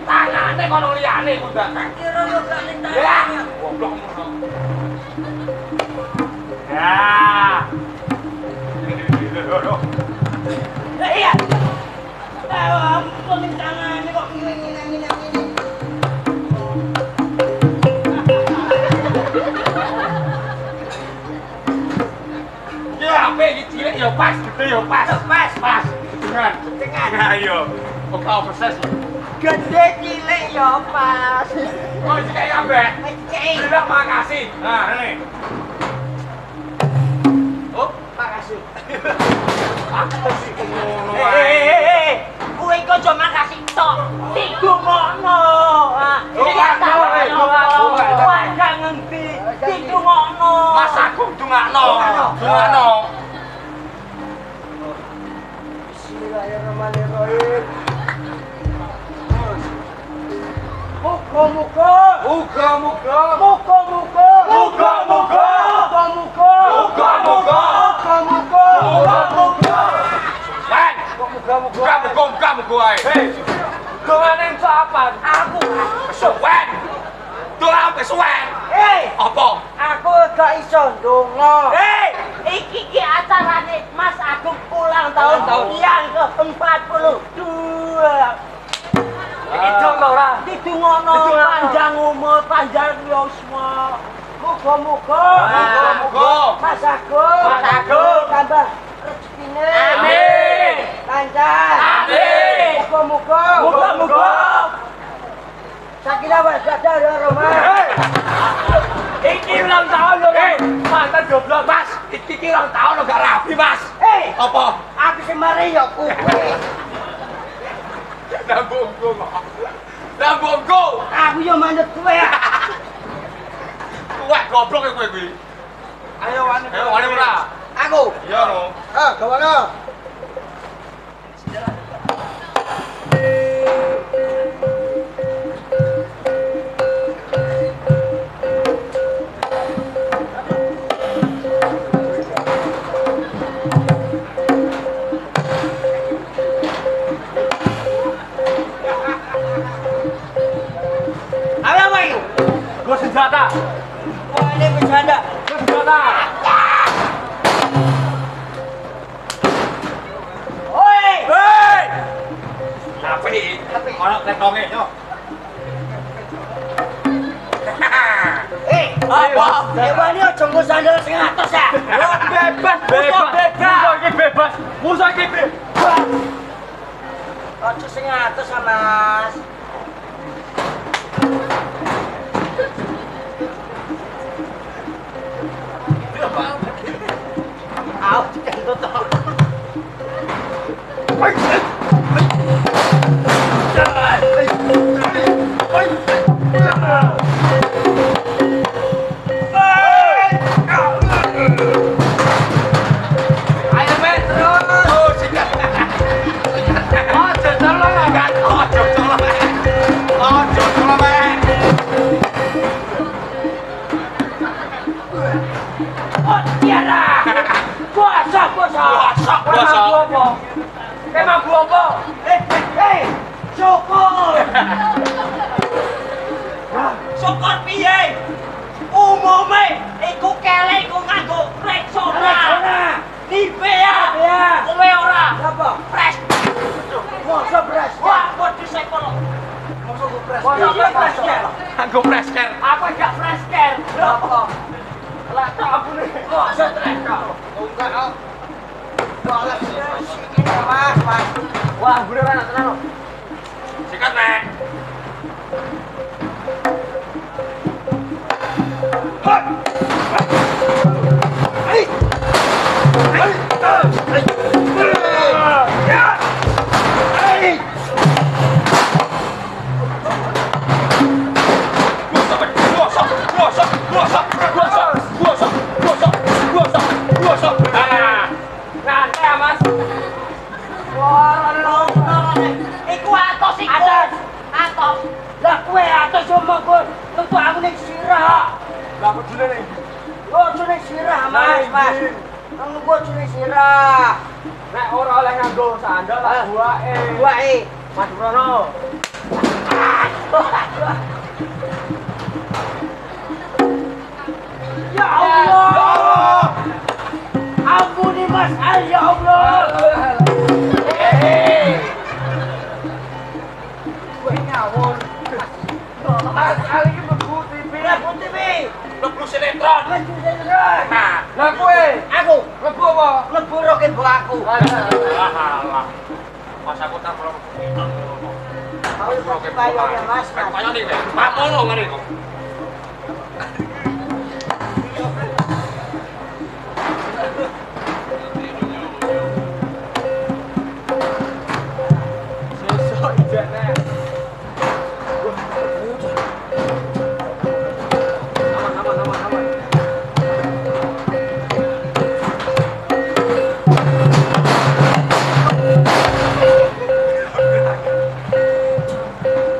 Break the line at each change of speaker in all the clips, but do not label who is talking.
Tangane kono liyane ku ndak.
Kira yo gak ning
Ya,
tangane.
goblok. Ya.
Iya. Ampun ning tangane kok ngene.
Ya, ape iki cilik ya pas, gede ya pas. Pas. Dengan. Ayo. Kok kau proses.
Gede cilik yo pas.
Oh, iki kaya ambek.
Oke.
Terima makasih. Nah, ini. Oh,
Makasih.
makasih ngono ae.
Kowe kok aja makasih tok. Digungokno.
Iki
Wah, ngendi? Digungokno.
Mas Agung dungakno.
Bismillahirrahmanirrahim. Muga-muga.
Wen, muga-muga ae. Hei, dongane entuk apa?
Aku.
Suwen. Doa apa suwen? Apa?
Aku gak iso ndonga. Iki acarane Mas Agung ulang tahun yang ke-42.
Iki dong ora.
Didungono panjang umur, panjang yuswa. Muga-muga Mas Agung tambah rezekine.
Amin.
Lancar.
Amin.
Muga-muga. Sakira wis badar ya Roma.
Iki ulang tahun lho. Mantan goblok, Mas. Iki ulang tahun lho gak rapi, Mas. Apa?
Aku semare ya kuwi.
Lambungku.
Aku yo manut kowe.
Wah, goblok kowe kuwi. Ayo wani ora.
Aku.
Iya no.
Gawana.
Gua senjata.
Wah, ini bercanda.
Gua senjata.
Oi!
Hei! Api. Ono ketonge yo.
Apa? Dewa ini aja nggo sandal sing atos ya.
Bebas. Musuh iki bebas.
Aja sing atos ah, Mas. Au, kentut tok.
Ayo men terus. Oh, sikat. Ojo colong kan. Ojo colong.
Oh, tiara. Puasa.
Emang gua apa?
Syukur. Syukur piye? Umume iku kele iku nganggo Rexona. Nivea. Kowe ora. Apa? Fresh. Mosok fresh. Wah, kok disepol. Mosok fresh.
Anggo presker.
Apa gak fresh care? Apa? Lah tak abune. Mosok fresh.
Enggak, oh.
Mas.
Wah, bener anak tenan. Sikat, Nek.
Iku atos iku. Atos. Lah kowe atos yo monggo tentu aku ning sirah.
Lah pedule ning.
Oh, ning sirah, Mas. Kamu bojone sirah.
Nek ora oleh nganggo sandal tak buake.
Buake.
Mas Brono.
Ya Allah. Ampuni Mas Al ya Allah.
Kowe ngawur. Mas Ali iki mlebu TV.
Mlebu TV.
Mlebu sinetron.
Mlebu sinetron.
Nah, lah kowe
Aku
mlebu apa?
mlebu roke aku.
Alah. Mas aku tak perlu.
Mau roke bayo ya Mas.
Kaya ning kowe. Pak mono ngene kok. Sesuk ijane. Aman.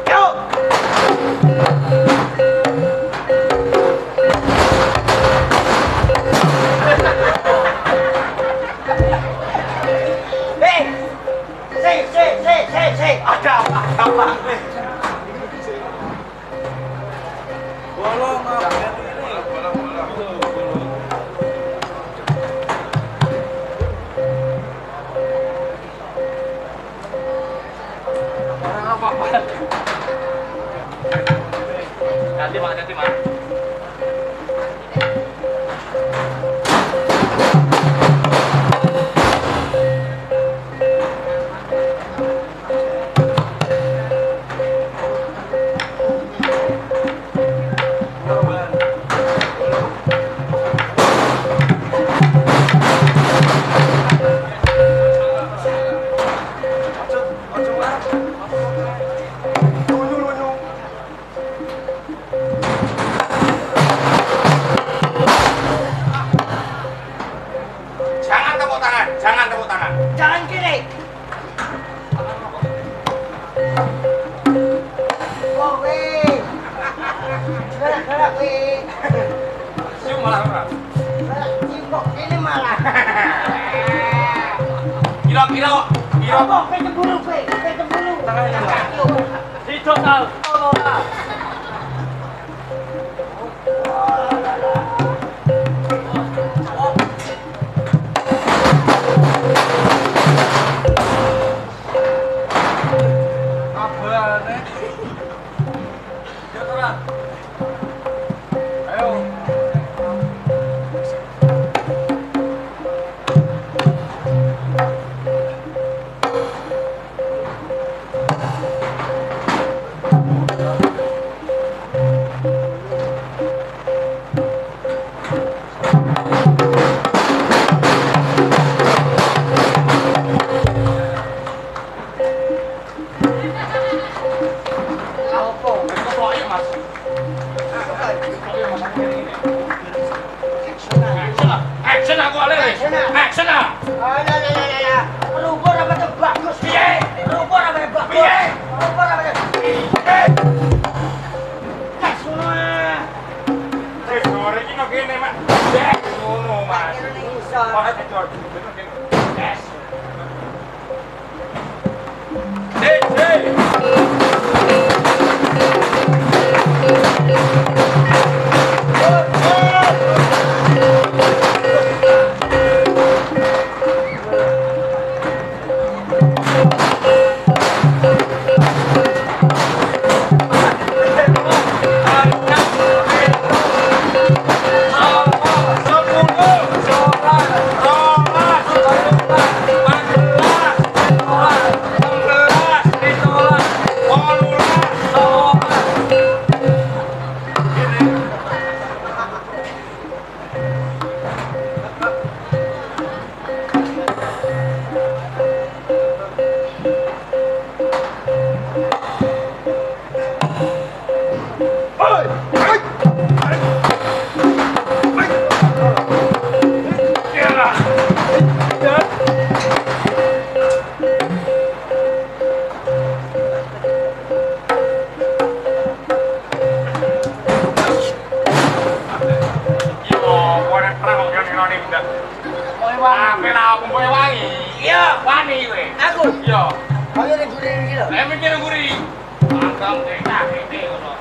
Yuk. Si.
Ada apa?
Bolong ini.
Orang apa-apa. Ganti Mak. Jangan tepuk tangan.
Jangan kiri. Oh, weh. Gerak, weh.
Cium malah ora.
Cimbok ini malah.
Kira-kira
Apa? Kecemburu, weh. Kecemburu.
Hidup tau.
Kabelane. Ya ora. Ayo.
lho.
Lah mikir nguri. Mangkang tekak iki ngono.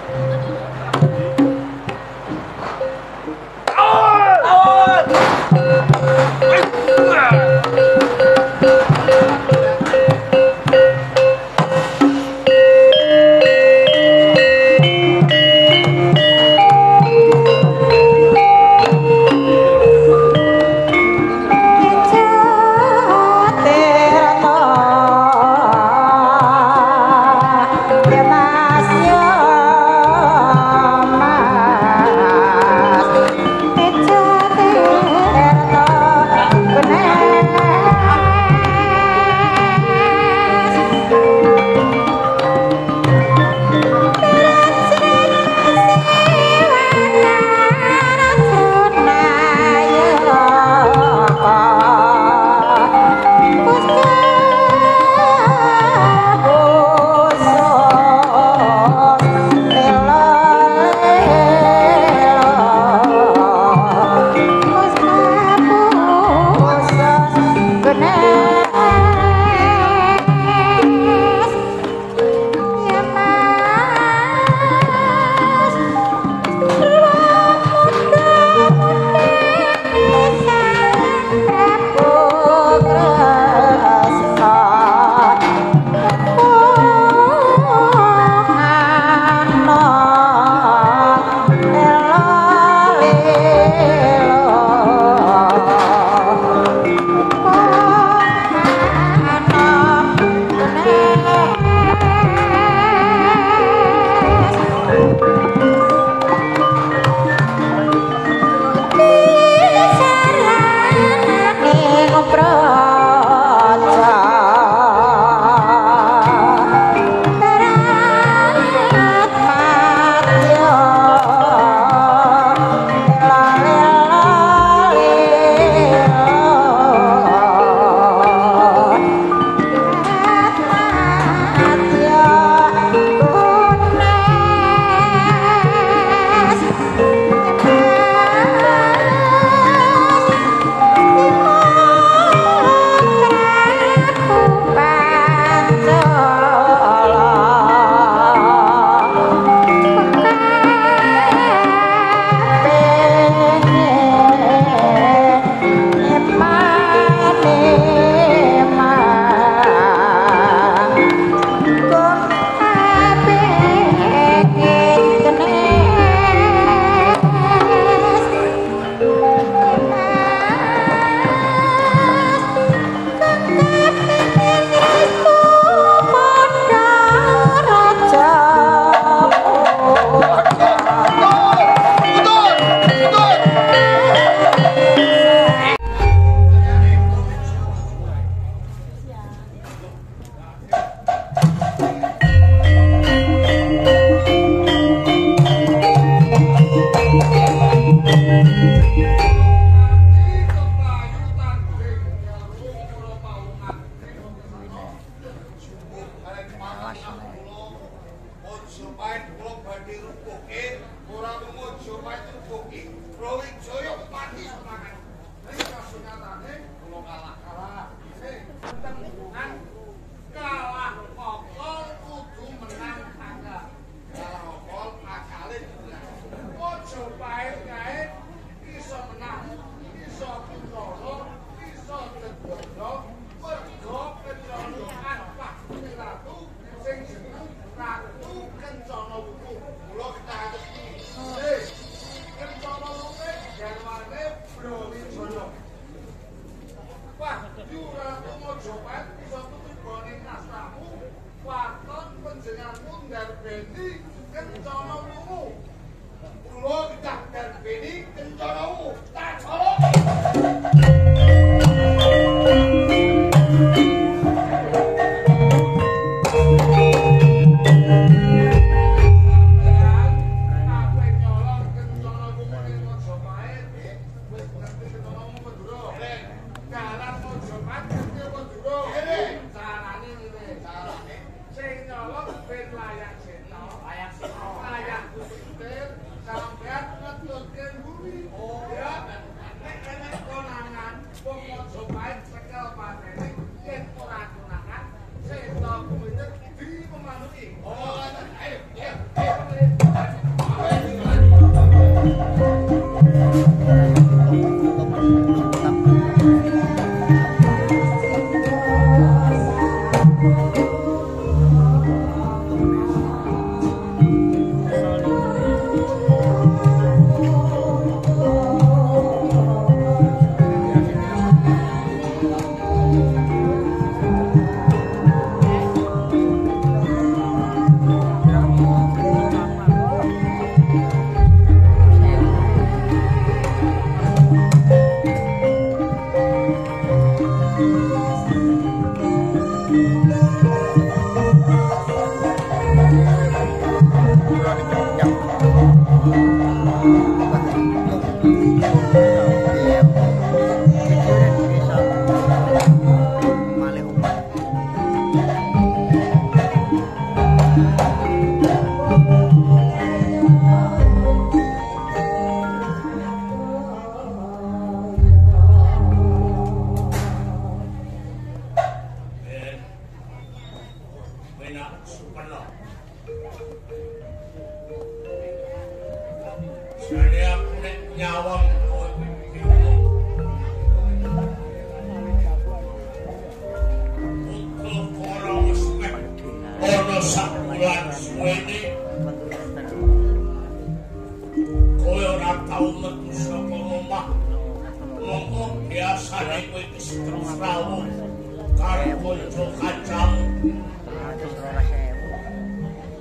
Sampeyan ngetutke mburi. Ya, nek konangan rawuh karo kanca kancamu.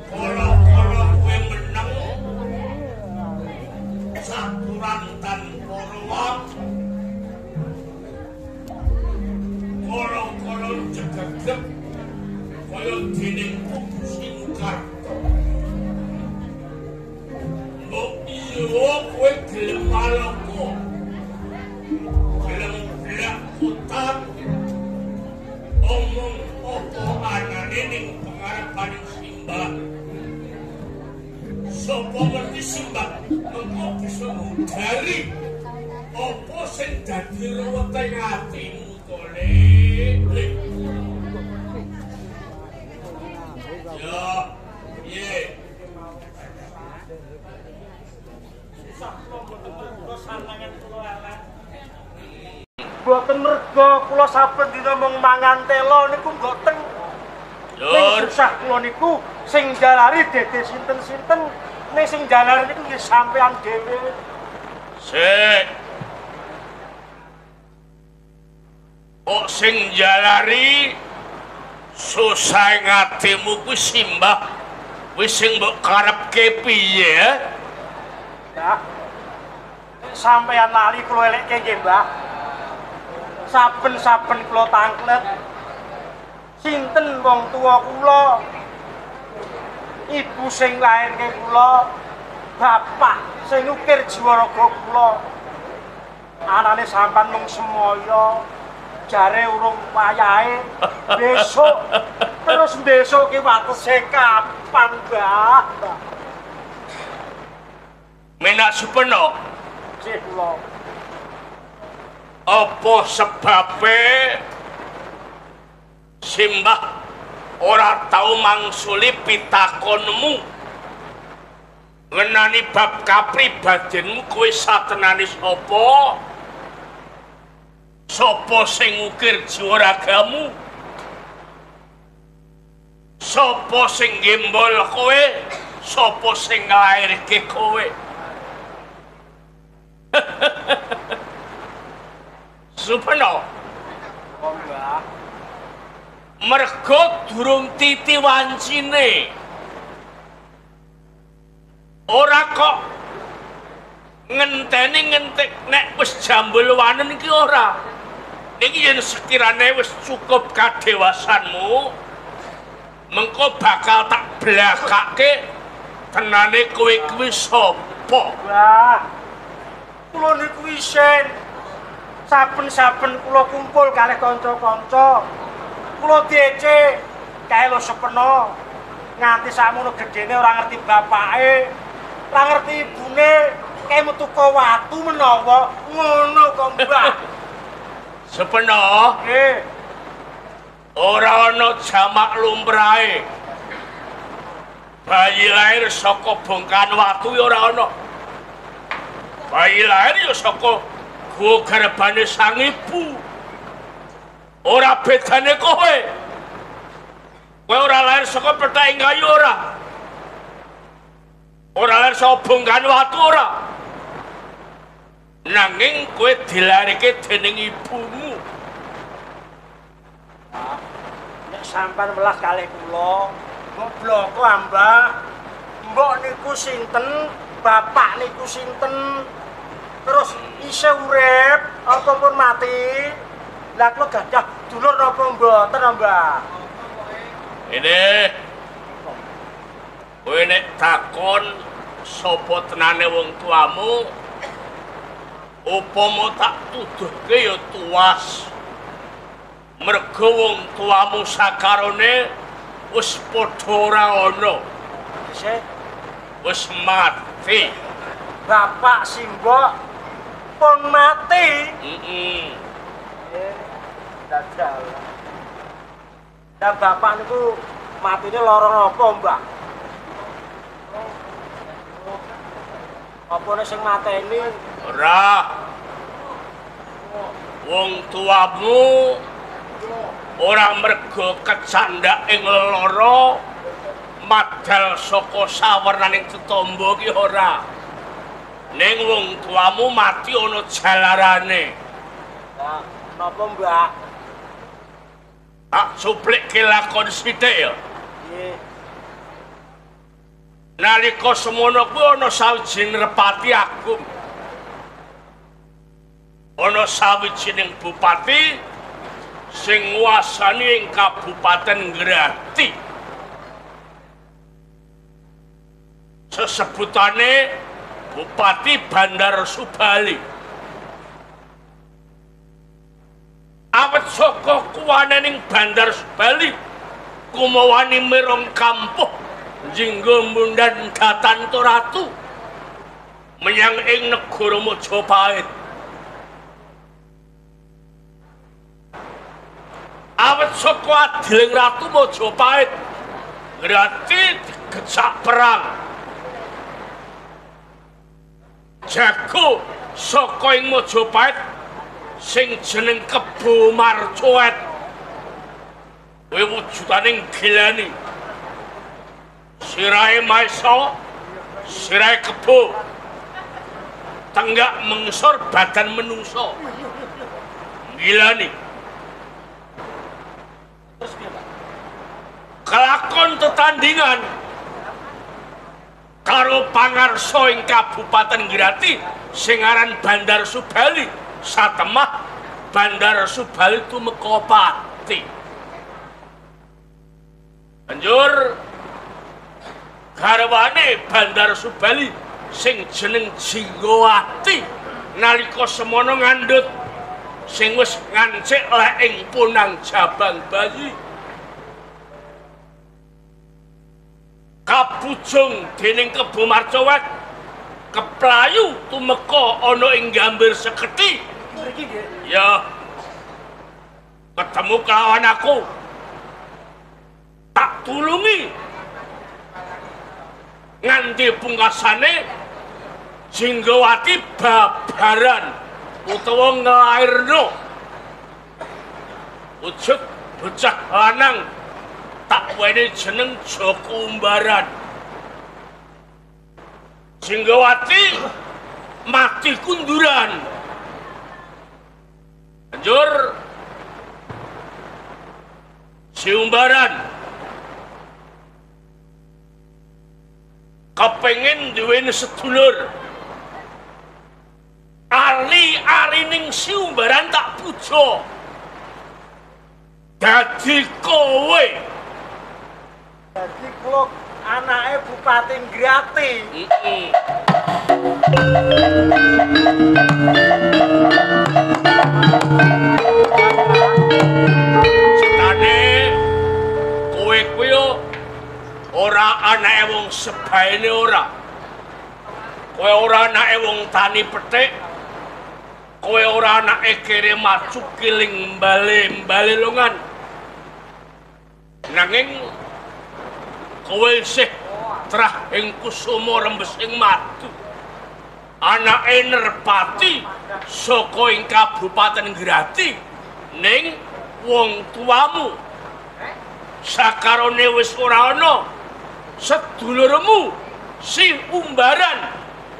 Kala-kala kowe meneng saturan tanpa ruwet. Kala-kala jegegep kaya dening Singkarto. Mbok iya kowe gelem maloko. Gelem blak utang. Omong apa anane ning pengarepaning Simbah. Sopo ngerti Simbah engko bisa ngudari apa sing dadi ruweteng atimu to, Le. Ya, piye?
Boten merga kula saben dina mung mangan telo niku mboten.
Lur,
susah kula niku sing jalari dede sinten-sinten, ning sing jalari niku nggih sampean dhewe.
sik. Kok sing jalari susah ngatimu kuwi Simbah. Wis sing mbok karepke piye?
Ya. Sampean lali kula elekke nggih, Mbah. Saben-saben kula tanglet sinten wong tuwa kula, ibu sing lairke kula, bapak sing ukir jiwa raga kula. Anane sampean mung semaya, jare urung wayahe. Besok ki watese kapan, Mbah?
Menak supeno.
Sih kula.
Apa sebabe Simbah ora tau mangsuli pitakonmu ngenani bab kapribadenmu kowe satenane sapa? Sapa sing ngukir jiwa ragamu? Sapa sing gembol kowe? Sapa sing nglairke kowe? Supeno.
Oh, Mbah.
Mergo durung titi wancine. Ora kok ngenteni ngentik nek wis jambul wanen iki ora. Niki yen sekirane wis cukup kadewasanmu, mengko bakal tak blakake tenane kowe kuwi sapa?
Wah. Kula niku isin saben-saben kula kumpul kalih kanca-kanca. Kula diece kae lho sepeno. Nganti sakmono gedene ora ngerti bapake, ora ngerti ibune, kae metu ka watu menawa ngono kok, Mbah.
Sepeno
Nggih.
ora ana jamak lumrahe. Bayi lahir saka bongkahan watu ya ora ana. Bayi lahir ya saka gua garbane sang ibu. Ora bedane kowe. Kowe ora lahir saka pethake kayu ora. Ora lahir saka bongkahan watu ora. Nanging kowe dilarike dening ibumu.
Nek sampean welas kalih kula, mbok bloko Mbah. Mbok niku sinten, bapak niku sinten, terus isih urip apa pun mati. Lah kula gadah dulur napa mboten, Mbah?
Ini kowe nek takon sapa tenane wong tuamu, upama tak tuduhke ya tuwas. Mergo wong tuamu sakarone wis padha ora ana.
Sik,
Wis mati.
bapak simbok pun mati. Dadal. Dan bapak niku matine lara napa, Mbah? Apa nek sing mateni?
Ora. Wong tuamu ora mergo kecandak ing lara madal saka sawernaning tetamba ki ora. Ning wong tuamu mati ana jalarane.
Lah, napa, Mbah?
tak cuplikke lakon sithik ya.
Nggih.
Nalika semono kuwi ana sawijining repati agung. Ana sawijining bupati sing nguasani ing Kabupaten Grati. Sesebutane Bupati Bandar Subali. Awet saka kuwanening Bandar Subali kumawani mirong kampuh jinggo mundan Gatanto Ratu menyang ing negara Majapahit. Awet saka adiling Ratu Majapahit Grati digecak perang. Jago saka ing Majapahit sing jeneng Kebo Marcoet kuwi wujudaning gilani. Sirahe maisa, sirahe kebo, tenggak mengsor badan menungso. Gilani.
Terus piye, Pak?
Kelakon tetandingan karo pangarsa ing Kabupaten Grati sing aran Bandar Subali. Satemah Bandar Subali tumeka pati. Banjur garwane Bandar Subali sing jeneng Jinggowati nalika semono ngandhut sing wis ngancik lek ing punang jabang bayi. Kabujung dening Kebo Marcoet keplayu tumeka ana ing Gambir Seketi.
Mriki nggih.
Ya. Ketemu kelawan aku. Tak tulungi. Nganti pungkasane Jinggowati babaran utawa nglairno. Wujud bocah lanang tak wene jeneng Joko Umbaran. Jinggowati mati kunduran. Banjur si Umbaran kepengin duweni sedulur. Ali-alining si Umbaran tak puja. Dadi kowe.
Dadi kula anake Bupati Grati.
Setane kowe kuwi ora anake wong sebaene ora. Kowe ora anake wong tani petik. Kowe ora anake kere maju kiling mbale longan. Nanging kowe isih trah ing kusuma rembesing madu. Anake Nerpati saka ing Kabupaten Grati ning wong tuamu. Sakarone wis ora ana sedulurmu si Umbaran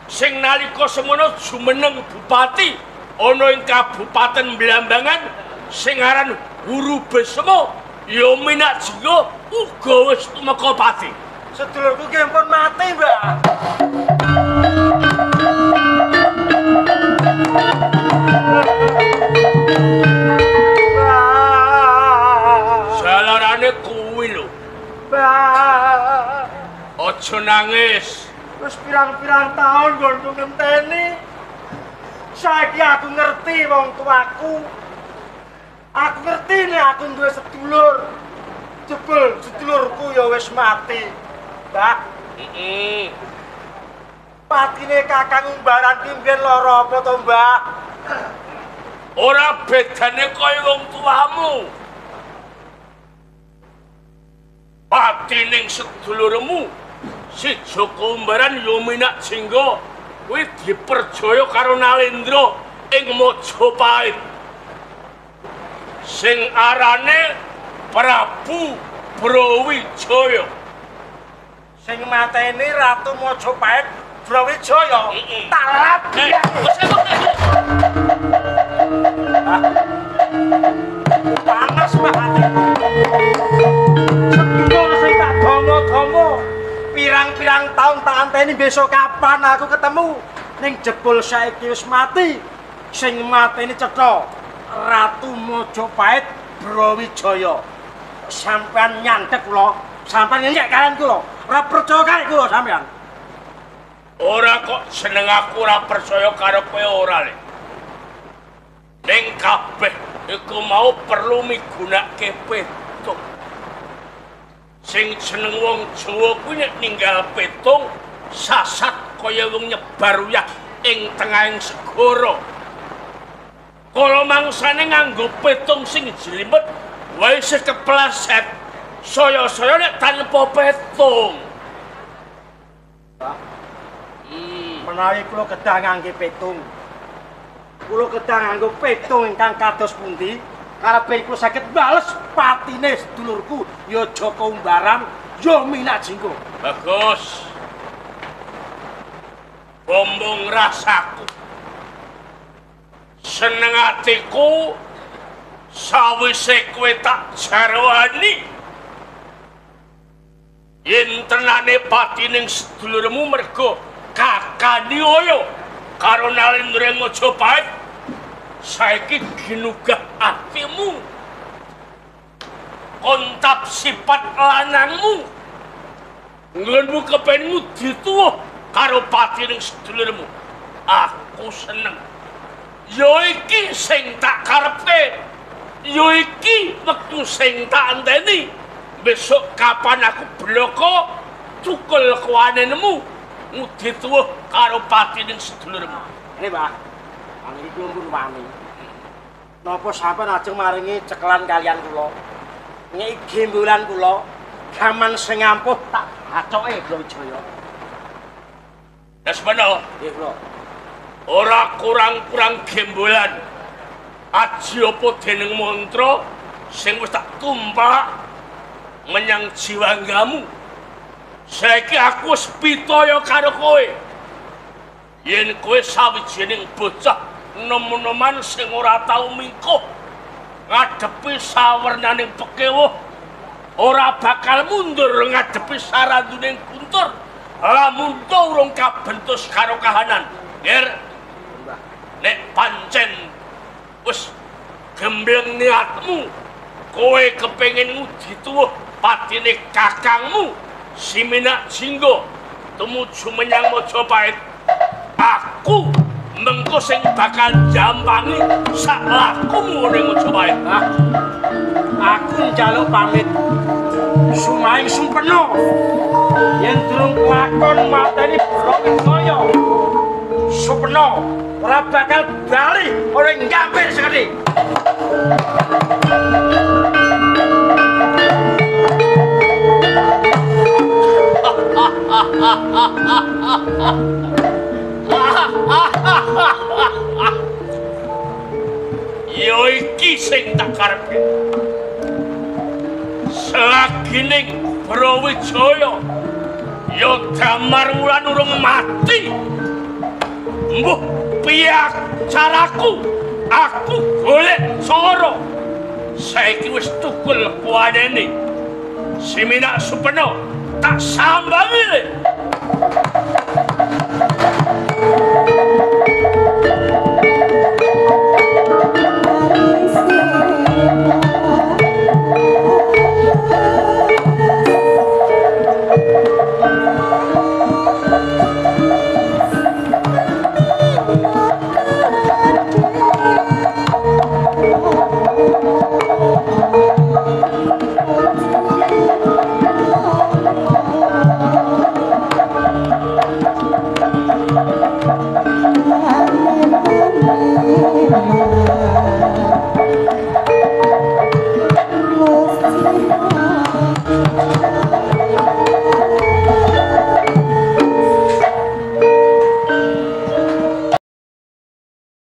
sing nalika semono jumeneng bupati ana ing Kabupaten Blambangan sing aran Guru Besmo ya minak jinggo uga wis tumeka pati.
Sedulurku ki ampun mati, Mbak.
Salarane kuwi lho.
Mbak.
Aja nangis.
Wis pirang-pirang taun nggonku ngenteni. Saiki aku ngerti wong tuaku. Aku ngerti nek aku duwe sedulur. Jebul sedulurku ya wis mati. Mbak. Patine Kakang Umbaran ki mbiyen lara apa to, Mbak?
Ora bedane kaya wong tuamu. Patining sedulurmu si Joko Umbaran ya minak jingga kuwi diperjaya karo Nalendra ing Majapahit. Sing arane Prabu Brawijaya.
Sing mateni Ratu Majapahit Brawijaya. Talap. Panas banget. mateni besok kapan aku ketemu ning jebul saiki wis mati. Sing mateni cetha Ratu Mojopahit Brawijaya. Sampean nyandhek kula, sampean ngeyek kalian kula. Ora percaya kali kula sampean.
Ora kok seneng aku ora percaya karo kowe ora le. Ning kabeh iku mau perlu migunake petung. Sing jeneng wong Jawa kuwi nek ninggal petung sasat kaya wong nyebar uyah ing tengahing segara. Kala mangsane nganggo petung sing jlimet wae sing kepleset. Saya-saya nek tanpa petung.
Menawi kula kedah ngangge petung. Kula kedah nganggo petung ingkang kados pundi? Karepe kula saged bales patine sedulurku ya Joko Umbaram, ya Minak Jinggo.
Bagus. Bombong rasaku. Seneng atiku sawise kowe tak jarwani. Yen tenane patining sedulurmu mergo kakani oyo karo Nalendra Mojopahit, saiki ginugah atimu. Kontap sifat lanangmu. Nggonmu kepenmu dituwuh karo patining sedulurmu. Aku seneng. Yo iki sing tak karepke. Yo iki wektu sing tak anteni. Besok kapan aku bloko cukul kuwanenmu dituwuh karo patining sedulurmu.
Ini Pak, panggil kula pun wani. Napa sampean ajeng maringi cekelan kalian kula. Ngeki gembolan kula, gaman sing ampuh tak hacoke Brawijaya.
Wis meno.
Nggih kula.
Ora kurang-kurang gembolan. Aji apa dening mantra sing wis tak tumpah menyang jiwanggamu. Saiki aku wis pitaya karo kowe. Yen kowe sawijining bocah nom-noman sing ora tau mingkuh ngadepi sawernaning pekewuh, ora bakal mundur ngadepi saranduning guntur lamun urung kabentus karo kahanan. Nger, nek pancen wis gembleng niatmu, kowe kepengin dituwuh patine kakangmu si Minak Jinggo tumuju menyang Mojopahit, aku mengko sing bakal jambangi sak lakumu ning Mojopahit.
Aku njaluk pamit sumaing sumpena yen durung lakon mateni Brawijaya. Supena ora bakal bali ora ngambil sekali.
Yo iki sing tak karepe. Selagining Brawijaya yo Damar Wulan urung mati. Mbuh piye caraku? Aku golek cara. Saiki wis tukul kuwanene. Si Minak Supena tak sambangi.